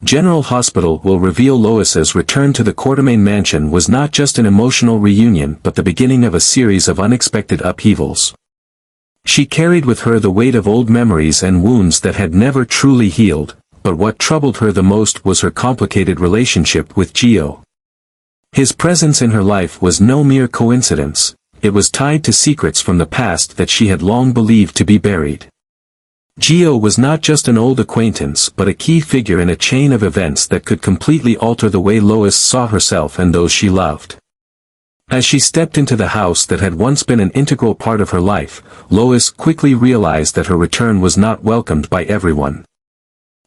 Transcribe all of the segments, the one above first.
General Hospital will reveal Lois's return to the Quartermaine mansion was not just an emotional reunion but the beginning of a series of unexpected upheavals. She carried with her the weight of old memories and wounds that had never truly healed, but what troubled her the most was her complicated relationship with Gio. His presence in her life was no mere coincidence, it was tied to secrets from the past that she had long believed to be buried. Gio was not just an old acquaintance but a key figure in a chain of events that could completely alter the way Lois saw herself and those she loved. As she stepped into the house that had once been an integral part of her life, Lois quickly realized that her return was not welcomed by everyone.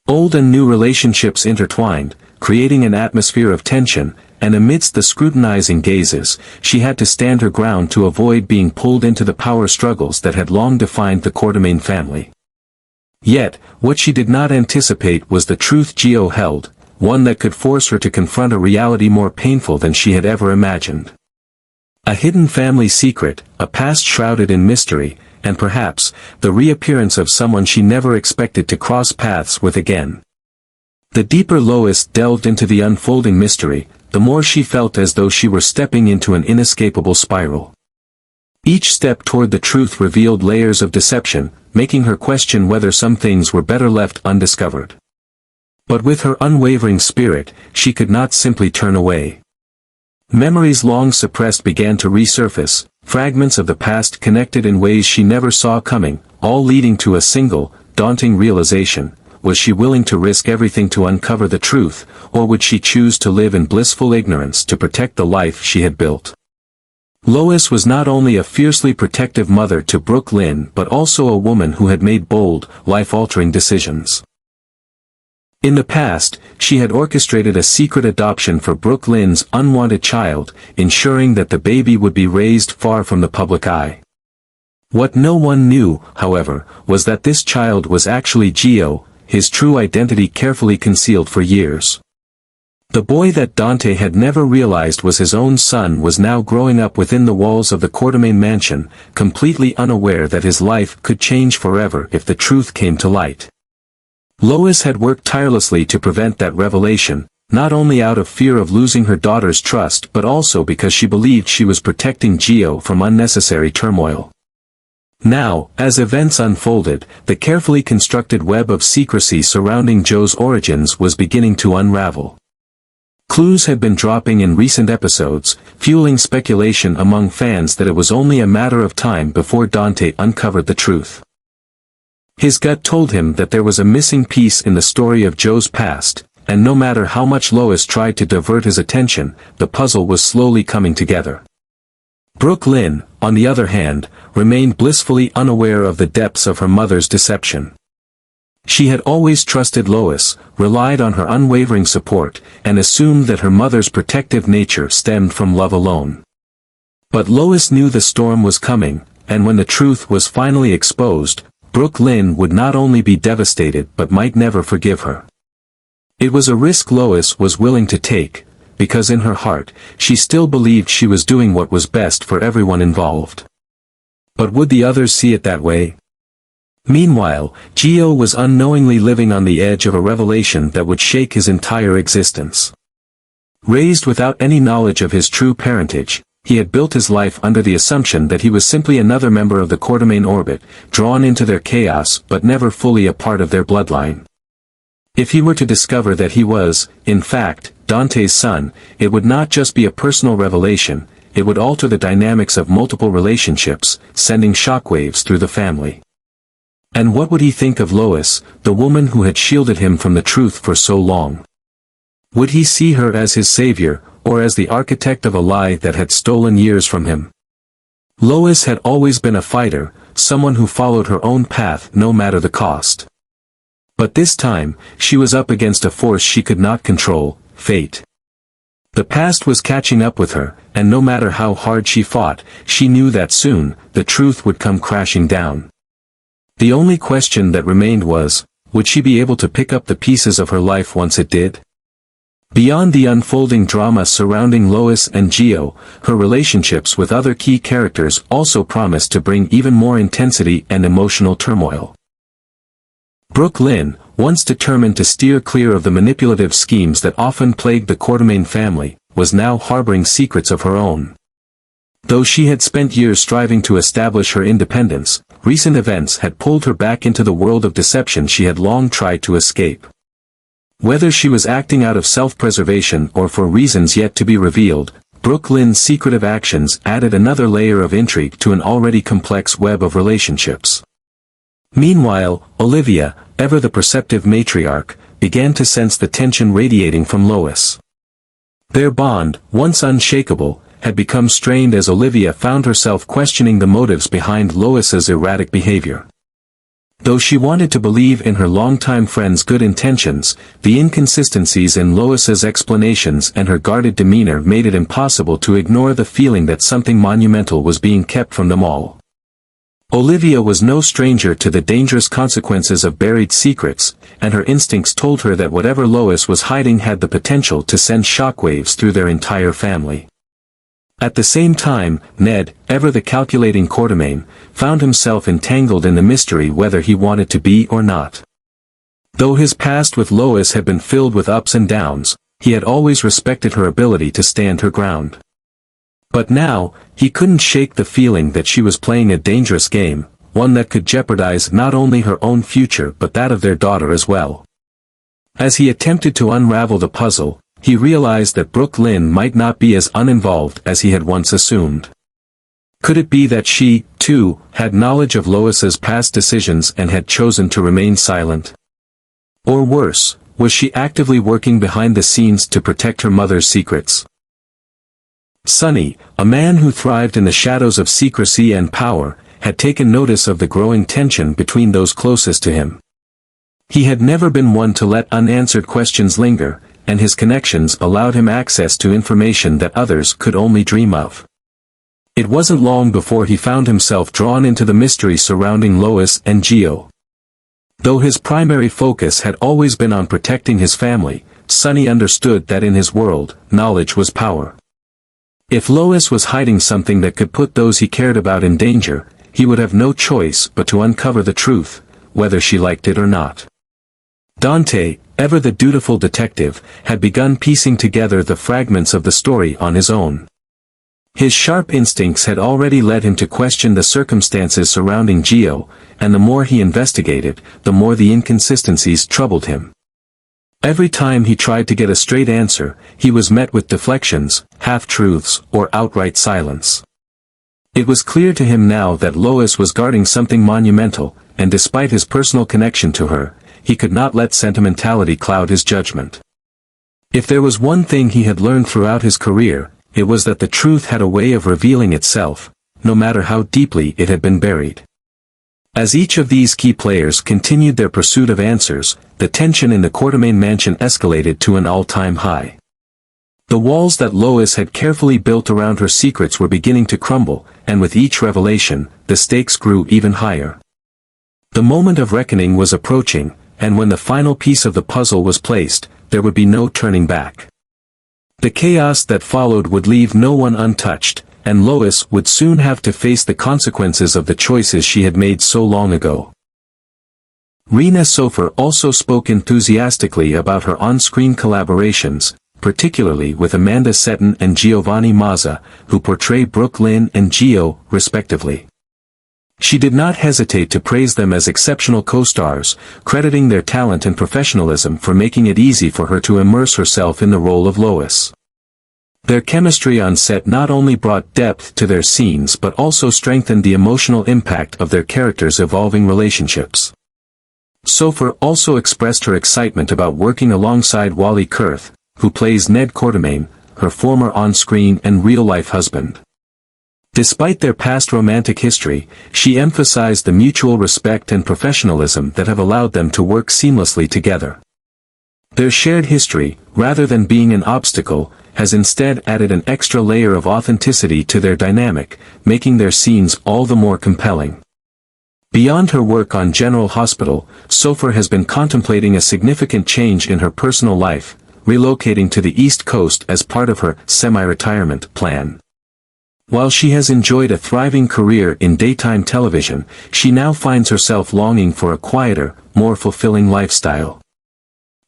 Old and new relationships intertwined, creating an atmosphere of tension, and amidst the scrutinizing gazes, she had to stand her ground to avoid being pulled into the power struggles that had long defined the Quartermaine family. Yet, what she did not anticipate was the truth Gio held, one that could force her to confront a reality more painful than she had ever imagined. A hidden family secret, a past shrouded in mystery, and perhaps, the reappearance of someone she never expected to cross paths with again. The deeper Lois delved into the unfolding mystery, the more she felt as though she were stepping into an inescapable spiral. Each step toward the truth revealed layers of deception, making her question whether some things were better left undiscovered. But with her unwavering spirit, she could not simply turn away. Memories long suppressed began to resurface, fragments of the past connected in ways she never saw coming, all leading to a single, daunting realization: was she willing to risk everything to uncover the truth, or would she choose to live in blissful ignorance to protect the life she had built? Lois was not only a fiercely protective mother to Brooke Lynn but also a woman who had made bold, life-altering decisions. In the past, she had orchestrated a secret adoption for Brooke Lynn's unwanted child, ensuring that the baby would be raised far from the public eye. What no one knew, however, was that this child was actually Gio, his true identity carefully concealed for years. The boy that Dante had never realized was his own son was now growing up within the walls of the Quartermaine mansion, completely unaware that his life could change forever if the truth came to light. Lois had worked tirelessly to prevent that revelation, not only out of fear of losing her daughter's trust but also because she believed she was protecting Gio from unnecessary turmoil. Now, as events unfolded, the carefully constructed web of secrecy surrounding Joe's origins was beginning to unravel. Clues had been dropping in recent episodes, fueling speculation among fans that it was only a matter of time before Dante uncovered the truth. His gut told him that there was a missing piece in the story of Joe's past, and no matter how much Lois tried to divert his attention, the puzzle was slowly coming together. Brooke Lynn, on the other hand, remained blissfully unaware of the depths of her mother's deception. She had always trusted Lois, relied on her unwavering support, and assumed that her mother's protective nature stemmed from love alone. But Lois knew the storm was coming, and when the truth was finally exposed, Brooke Lynn would not only be devastated but might never forgive her. It was a risk Lois was willing to take, because in her heart, she still believed she was doing what was best for everyone involved. But would the others see it that way? Meanwhile, Gio was unknowingly living on the edge of a revelation that would shake his entire existence. Raised without any knowledge of his true parentage, he had built his life under the assumption that he was simply another member of the Quartermaine orbit, drawn into their chaos but never fully a part of their bloodline. If he were to discover that he was, in fact, Dante's son, it would not just be a personal revelation, it would alter the dynamics of multiple relationships, sending shockwaves through the family. And what would he think of Lois, the woman who had shielded him from the truth for so long? Would he see her as his savior, or as the architect of a lie that had stolen years from him? Lois had always been a fighter, someone who followed her own path no matter the cost. But this time, she was up against a force she could not control, fate. The past was catching up with her, and no matter how hard she fought, she knew that soon, the truth would come crashing down. The only question that remained was, would she be able to pick up the pieces of her life once it did? Beyond the unfolding drama surrounding Lois and Gio, her relationships with other key characters also promised to bring even more intensity and emotional turmoil. Brooke Lynn, once determined to steer clear of the manipulative schemes that often plagued the Quartermain family, was now harboring secrets of her own. Though she had spent years striving to establish her independence, recent events had pulled her back into the world of deception she had long tried to escape. Whether she was acting out of self-preservation or for reasons yet to be revealed, Brooke Lynn's secretive actions added another layer of intrigue to an already complex web of relationships. Meanwhile, Olivia, ever the perceptive matriarch, began to sense the tension radiating from Lois. Their bond, once unshakable, had become strained as Olivia found herself questioning the motives behind Lois's erratic behavior. Though she wanted to believe in her longtime friend's good intentions, the inconsistencies in Lois's explanations and her guarded demeanor made it impossible to ignore the feeling that something monumental was being kept from them all. Olivia was no stranger to the dangerous consequences of buried secrets, and her instincts told her that whatever Lois was hiding had the potential to send shockwaves through their entire family. At the same time, Ned, ever the calculating Quartermain, found himself entangled in the mystery whether he wanted to be or not. Though his past with Lois had been filled with ups and downs, he had always respected her ability to stand her ground. But now, he couldn't shake the feeling that she was playing a dangerous game, one that could jeopardize not only her own future but that of their daughter as well. As he attempted to unravel the puzzle, he realized that Brooke Lynn might not be as uninvolved as he had once assumed. Could it be that she, too, had knowledge of Lois's past decisions and had chosen to remain silent? Or worse, was she actively working behind the scenes to protect her mother's secrets? Sonny, a man who thrived in the shadows of secrecy and power, had taken notice of the growing tension between those closest to him. He had never been one to let unanswered questions linger, and his connections allowed him access to information that others could only dream of. It wasn't long before he found himself drawn into the mystery surrounding Lois and Geo. Though his primary focus had always been on protecting his family, Sonny understood that in his world, knowledge was power. If Lois was hiding something that could put those he cared about in danger, he would have no choice but to uncover the truth, whether she liked it or not. Dante, ever the dutiful detective, had begun piecing together the fragments of the story on his own. His sharp instincts had already led him to question the circumstances surrounding Geo, and the more he investigated, the more the inconsistencies troubled him. Every time he tried to get a straight answer, he was met with deflections, half-truths, or outright silence. It was clear to him now that Lois was guarding something monumental, and despite his personal connection to her, he could not let sentimentality cloud his judgment. If there was one thing he had learned throughout his career, it was that the truth had a way of revealing itself, no matter how deeply it had been buried. As each of these key players continued their pursuit of answers, the tension in the Quartermain mansion escalated to an all-time high. The walls that Lois had carefully built around her secrets were beginning to crumble, and with each revelation, the stakes grew even higher. The moment of reckoning was approaching, and when the final piece of the puzzle was placed, there would be no turning back. The chaos that followed would leave no one untouched, and Lois would soon have to face the consequences of the choices she had made so long ago. Rena Sofer also spoke enthusiastically about her on-screen collaborations, particularly with Amanda Setton and Giovanni Mazza, who portray Brooke Lynn and Geo, respectively. She did not hesitate to praise them as exceptional co-stars, crediting their talent and professionalism for making it easy for her to immerse herself in the role of Lois. Their chemistry on set not only brought depth to their scenes but also strengthened the emotional impact of their characters' evolving relationships. Sofer also expressed her excitement about working alongside Wally Kurth, who plays Ned Quartermain, her former on-screen and real-life husband. Despite their past romantic history, she emphasized the mutual respect and professionalism that have allowed them to work seamlessly together. Their shared history, rather than being an obstacle, has instead added an extra layer of authenticity to their dynamic, making their scenes all the more compelling. Beyond her work on General Hospital, Sofer has been contemplating a significant change in her personal life, relocating to the East Coast as part of her semi-retirement plan. While she has enjoyed a thriving career in daytime television, she now finds herself longing for a quieter, more fulfilling lifestyle.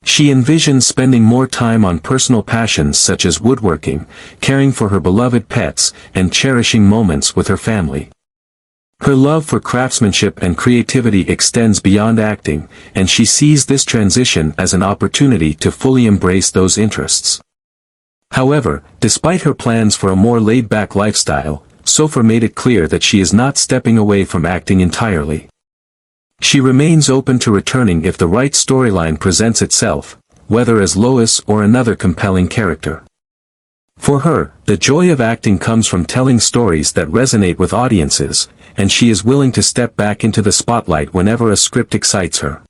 She envisions spending more time on personal passions such as woodworking, caring for her beloved pets, and cherishing moments with her family. Her love for craftsmanship and creativity extends beyond acting, and she sees this transition as an opportunity to fully embrace those interests. However, despite her plans for a more laid-back lifestyle, Sofer made it clear that she is not stepping away from acting entirely. She remains open to returning if the right storyline presents itself, whether as Lois or another compelling character. For her, the joy of acting comes from telling stories that resonate with audiences, and she is willing to step back into the spotlight whenever a script excites her.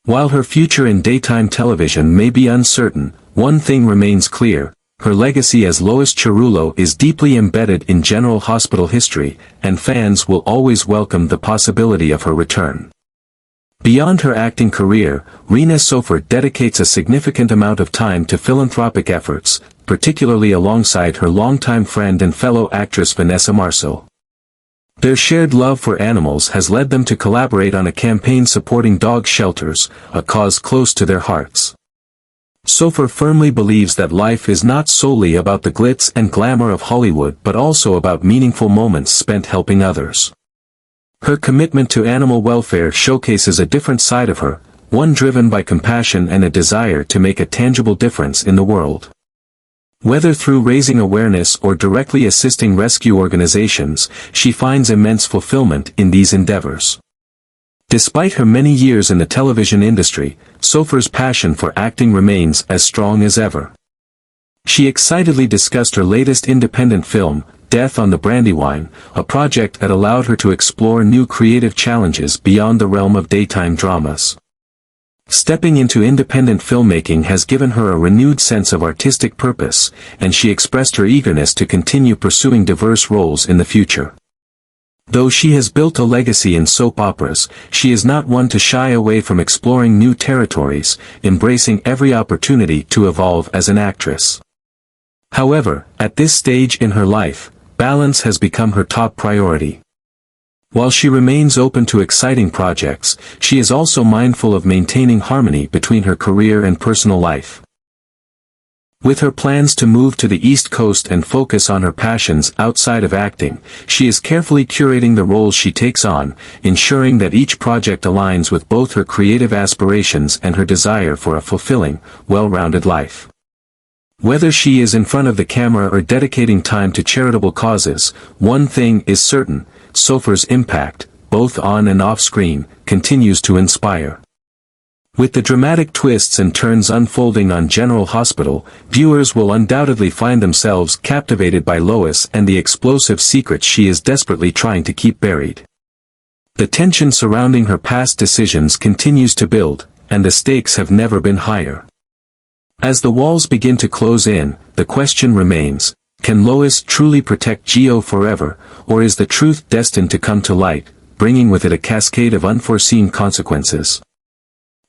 While her future in daytime television may be uncertain, one thing remains clear: her legacy as Lois Chirulo is deeply embedded in General Hospital history, and fans will always welcome the possibility of her return. Beyond her acting career, Rena Sofer dedicates a significant amount of time to philanthropic efforts, particularly alongside her longtime friend and fellow actress Vanessa Marcel. Their shared love for animals has led them to collaborate on a campaign supporting dog shelters, a cause close to their hearts. Sofer firmly believes that life is not solely about the glitz and glamour of Hollywood but also about meaningful moments spent helping others. Her commitment to animal welfare showcases a different side of her, one driven by compassion and a desire to make a tangible difference in the world. Whether through raising awareness or directly assisting rescue organizations, she finds immense fulfillment in these endeavors. Despite her many years in the television industry, Sofer's passion for acting remains as strong as ever. She excitedly discussed her latest independent film, Death on the Brandywine, a project that allowed her to explore new creative challenges beyond the realm of daytime dramas. Stepping into independent filmmaking has given her a renewed sense of artistic purpose, and she expressed her eagerness to continue pursuing diverse roles in the future. Though she has built a legacy in soap operas, she is not one to shy away from exploring new territories, embracing every opportunity to evolve as an actress. However, at this stage in her life, balance has become her top priority. While she remains open to exciting projects, she is also mindful of maintaining harmony between her career and personal life. With her plans to move to the East Coast and focus on her passions outside of acting, she is carefully curating the roles she takes on, ensuring that each project aligns with both her creative aspirations and her desire for a fulfilling, well-rounded life. Whether she is in front of the camera or dedicating time to charitable causes, one thing is certain: Sofer's impact, both on and off screen, continues to inspire. With the dramatic twists and turns unfolding on General Hospital, viewers will undoubtedly find themselves captivated by Lois and the explosive secrets she is desperately trying to keep buried. The tension surrounding her past decisions continues to build, and the stakes have never been higher. As the walls begin to close in, the question remains: can Lois truly protect Geo forever, or is the truth destined to come to light, bringing with it a cascade of unforeseen consequences?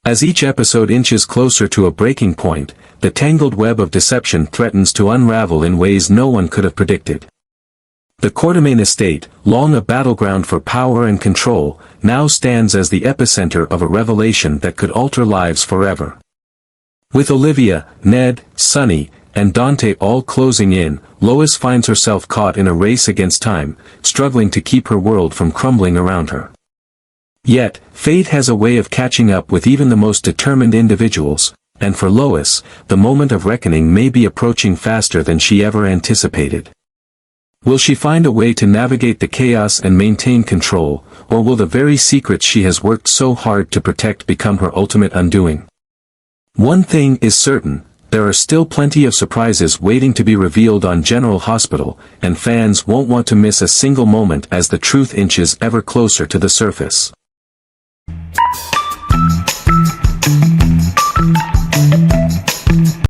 As each episode inches closer to a breaking point, the tangled web of deception threatens to unravel in ways no one could have predicted. The Quartermaine estate, long a battleground for power and control, now stands as the epicenter of a revelation that could alter lives forever. With Olivia, Ned, Sonny, and Dante all closing in, Lois finds herself caught in a race against time, struggling to keep her world from crumbling around her. Yet, fate has a way of catching up with even the most determined individuals, and for Lois, the moment of reckoning may be approaching faster than she ever anticipated. Will she find a way to navigate the chaos and maintain control, or will the very secrets she has worked so hard to protect become her ultimate undoing? One thing is certain: there are still plenty of surprises waiting to be revealed on General Hospital, and fans won't want to miss a single moment as the truth inches ever closer to the surface.